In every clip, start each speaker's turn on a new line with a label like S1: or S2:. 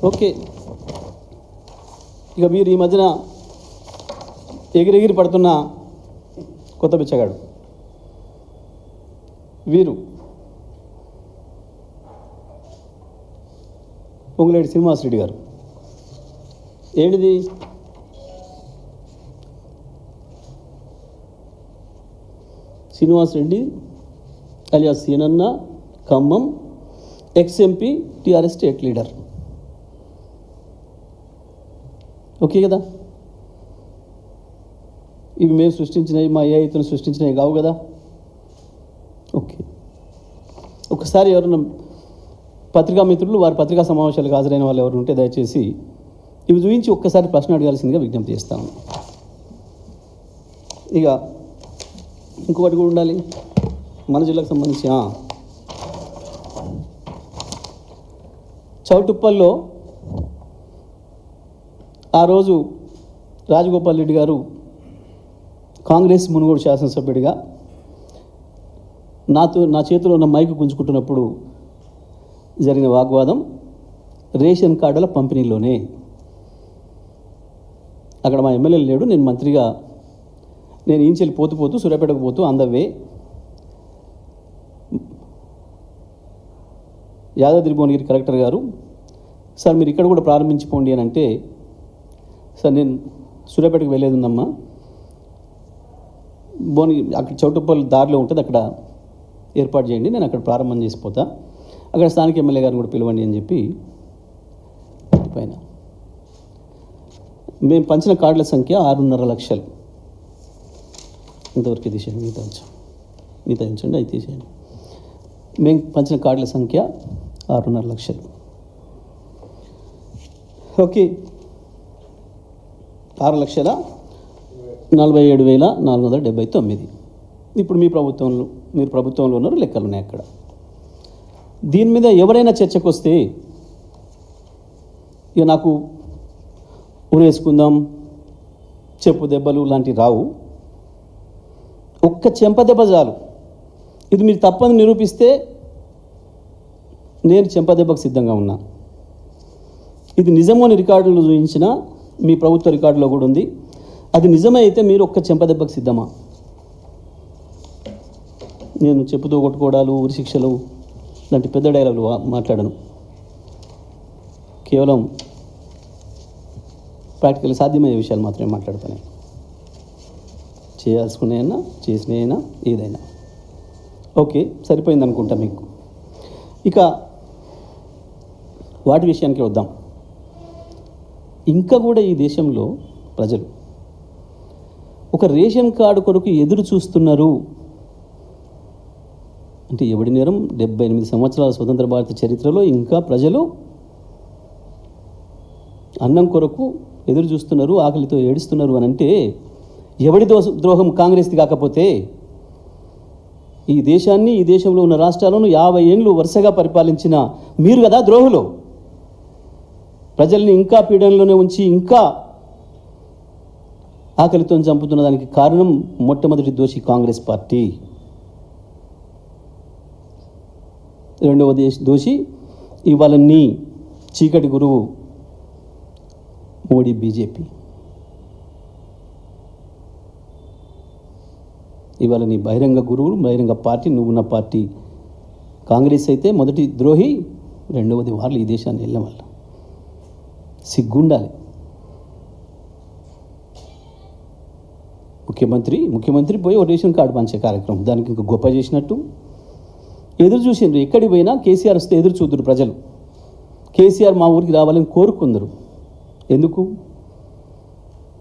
S1: Okay, ఇక మీరు ఈ మధ్యన ఎగిరెగిరి పడుతున్న కొత్త బిచ్చగాడు వీరు పొంగులేటి శ్రీనివాసరెడ్డి గారు. ఏంటిది? శ్రీనివాసరెడ్డి అలియాస్ సీనన్న, Khammam, ex-MP, TRS state leader. Okay కదా? ఇవి మేము సృష్టించినవి, మా ఏఐతను సృష్టించినవి కావు కదా? ఓకే, ఒకసారి ఎవరైనా పత్రికా మిత్రులు వారి పత్రికా సమావేశాలకు హాజరైన వాళ్ళు ఎవరు ఉంటే దయచేసి ఇవి చూపించి ఒక్కసారి ప్రశ్న అడగాల్సిందిగా విజ్ఞప్తి చేస్తాను. ఇక ఇంకొకటి కూడా ఉండాలి మన జిల్లాకు సంబంధించి. చౌటుప్పల్లో ఆ రోజు రాజగోపాల్ రెడ్డి గారు కాంగ్రెస్ మునుగోడు శాసనసభ్యుడిగా నా చేతిలో ఉన్న మైకు గుంజుకుంటున్నప్పుడు జరిగిన వాగ్వాదం రేషన్ కార్డుల పంపిణీలోనే. అక్కడ మా ఎమ్మెల్యే లేడు, నేను మంత్రిగా నేను ఈంచెల్లి పోతూ సూర్యాపేటకు పోతూ అందవే యాదాద్రి భువనగిరి కలెక్టర్ గారు, సార్ మీరు ఇక్కడ కూడా ప్రారంభించిపోండి అని అంటే, సార్ నేను సూర్యాపేటకు వెళ్ళేది ఉందమ్మా, భువనగిరి అక్కడ చౌటుప్పల్ దారిలో ఉంటుంది, అక్కడ ఏర్పాటు చేయండి, నేను అక్కడ ప్రారంభం చేసిపోతా, అక్కడ స్థానిక ఎమ్మెల్యే గారిని కూడా పిలవండి అని చెప్పి పైన మేము పంచిన కార్డుల సంఖ్య 6.5 లక్షలు. ఇంతవరకు తీసేయండి, మిగతా ఉంచండి, అవి తీసేయండి. మేము పంచిన కార్డుల సంఖ్య 6.5 లక్షలు. ఓకే, 6,47,479. ఇప్పుడు మీరు ప్రభుత్వంలో ఉన్నారు, లెక్కలు ఉన్నాయి అక్కడ. దీని మీద ఎవరైనా చర్చకు వస్తే ఇక నాకు ఉరేసుకుందాం, చెప్పు దెబ్బలు లాంటివి రావు. ఒక్క చెంప దెబ్బ చాలు. ఇది మీరు తప్పని నిరూపిస్తే నేను చెంప దెబ్బకు సిద్ధంగా ఉన్నా. ఇది నిజమో అని రికార్డులు చూపించిన మీ ప్రభుత్వ రికార్డులో కూడా ఉంది. అది నిజమే అయితే మీరు ఒక్క చెంప దెబ్బకు సిద్ధమా? నేను చెప్పుతో కొట్టుకోవడాలు, ఉరి శిక్షలు లాంటి పెద్ద డైలాగులు మాట్లాడను. కేవలం ప్రాక్టికల్ సాధ్యమయ్యే విషయాలు మాత్రమే మాట్లాడతాను. చేయాల్సుకునేనా, చేసినైనా, ఏదైనా. ఓకే, సరిపోయింది అనుకుంటా మీకు. ఇక వాటి విషయానికి వద్దాం. ఇంకా కూడా ఈ దేశంలో ప్రజలు ఒక రేషన్ కార్డు కొరకు ఎదురు చూస్తున్నారు అంటే ఎవడి నేరం? 78 సంవత్సరాల స్వతంత్ర భారత చరిత్రలో ఇంకా ప్రజలు అన్నం కొరకు ఎదురు చూస్తున్నారు, ఆకలితో ఏడుస్తున్నారు అని అంటే ఎవడి ద్రోహం కాంగ్రెస్ది కాకపోతే? ఈ దేశాన్ని, ఈ దేశంలో ఉన్న రాష్ట్రాలను 50 ఏళ్ళు వరుసగా పరిపాలించిన మీరు కదా ద్రోహులు. ప్రజల్ని ఇంకా పీడనలోనే ఉంచి ఇంకా ఆకలితో చంపుతున్న దానికి కారణం మొట్టమొదటి దోషి కాంగ్రెస్ పార్టీ. రెండవ దోషి ఇవాళ నీ చీకటి గురువు మోడీ, బీజేపీ. ఇవాళ నీ బహిరంగ గురువులు, బహిరంగ పార్టీ, నువ్వున్న పార్టీ కాంగ్రెస్ అయితే మొదటి ద్రోహి, రెండవది వాళ్ళు ఈ దేశాన్ని వెళ్ళిన వాళ్ళు. సిగ్గుండాలి. ముఖ్యమంత్రి పోయి ఒక రేషన్ కార్డు పంచే కార్యక్రమం, దానికి ఇంకా గొప్ప చేసినట్టు ఎదురు చూసిండ్రు. ఎక్కడికి పోయినా కేసీఆర్ వస్తే ఎదురు చూద్దరు ప్రజలు. కేసీఆర్ మా ఊరికి రావాలని కోరుకుందరు. ఎందుకు?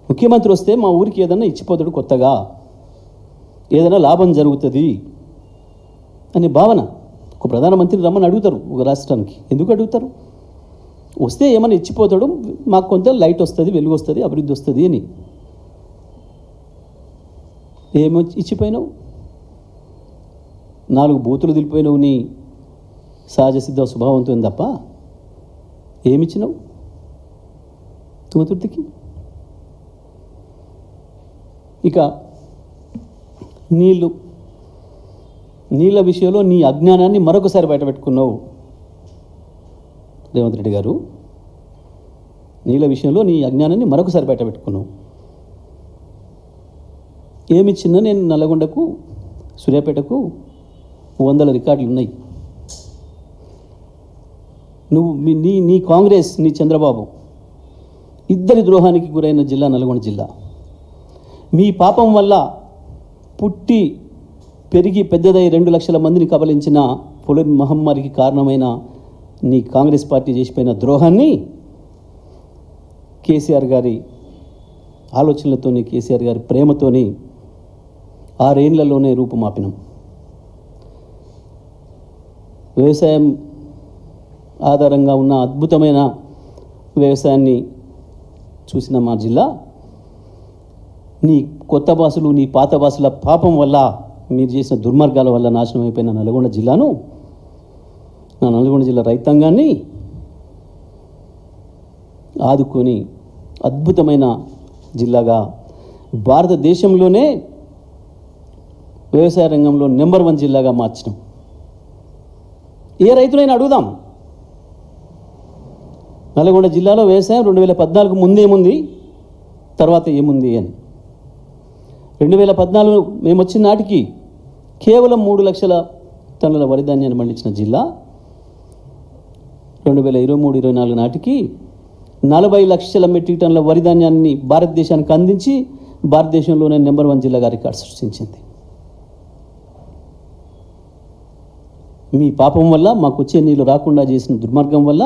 S1: ముఖ్యమంత్రి వస్తే మా ఊరికి ఏదన్నా ఇచ్చిపోతాడు, కొత్తగా ఏదైనా లాభం జరుగుతుంది అనే భావన. ఒక ప్రధానమంత్రిని రమ్మని అడుగుతారు ఒక రాష్ట్రానికి. ఎందుకు అడుగుతారు? వస్తే ఏమైనా ఇచ్చిపోతాడు, మాకు కొంత లైట్ వస్తుంది, వెలుగు వస్తుంది, అభివృద్ధి వస్తుంది అని. ఏమో ఇచ్చిపోయినావు? 4 బూతులు దిలిపోయినావు నీ సహజ సిద్ధ స్వభావంతో తప్ప ఏమిచ్చినావు తుంగతుర్తికి? ఇక నీళ్ళ విషయంలో నీ అజ్ఞానాన్ని మరొకసారి బయటపెట్టుకున్నావు రేవంత్ రెడ్డి గారు. నీళ్ళ విషయంలో నీ అజ్ఞానాన్ని మరొకసారి బయటపెట్టుకున్నావు. ఏమిచ్చినా నేను నల్లగొండకు, సూర్యాపేటకు 100 రికార్డులు ఉన్నాయి. నువ్వు నీ కాంగ్రెస్, నీ చంద్రబాబు ఇద్దరి ద్రోహానికి గురైన జిల్లా నల్గొండ జిల్లా. మీ పాపం వల్ల పుట్టి పెరిగి పెద్దదై 2 లక్షల మందిని కబలించిన పొలిన్ మహమ్మారికి కారణమైన నీ కాంగ్రెస్ పార్టీ చేసిపోయిన ద్రోహాన్ని కేసీఆర్ గారి ఆలోచనలతోని, కేసీఆర్ గారి ప్రేమతోని 6 ఏళ్లలోనే రూపుమాపినాం. వ్యవసాయం ఆధారంగా ఉన్న అద్భుతమైన వ్యవసాయాన్ని చూసిన మా జిల్లా నీ కొత్త భాషలు, నీ పాత భాషల పాపం వల్ల, మీరు చేసిన దుర్మార్గాల వల్ల నాశనం అయిపోయిన నల్గొండ జిల్లాను, నా నల్గొండ జిల్లా రైతాంగాన్ని ఆదుకొని అద్భుతమైన జిల్లాగా భారతదేశంలోనే వ్యవసాయ రంగంలో నెంబర్ 1 జిల్లాగా మార్చినాం. ఏ రైతులైనా అడుగుదాం, నల్గొండ జిల్లాలో వ్యవసాయం 2014 ముందేముంది, తర్వాత ఏముంది అని. 2014 మేము వచ్చిన నాటికి కేవలం 3 లక్షల టన్నుల వరి ధాన్యాన్ని పండించిన జిల్లా 2023-24 నాటికి 40 లక్షల మెట్రిక్ టన్నుల వరి ధాన్యాన్ని భారతదేశానికి అందించి భారతదేశంలోనే నెంబర్ 1 జిల్లాగా రికార్డు సృష్టించింది. మీ పాపం వల్ల, మాకు వచ్చే నీళ్ళు రాకుండా చేసిన దుర్మార్గం వల్ల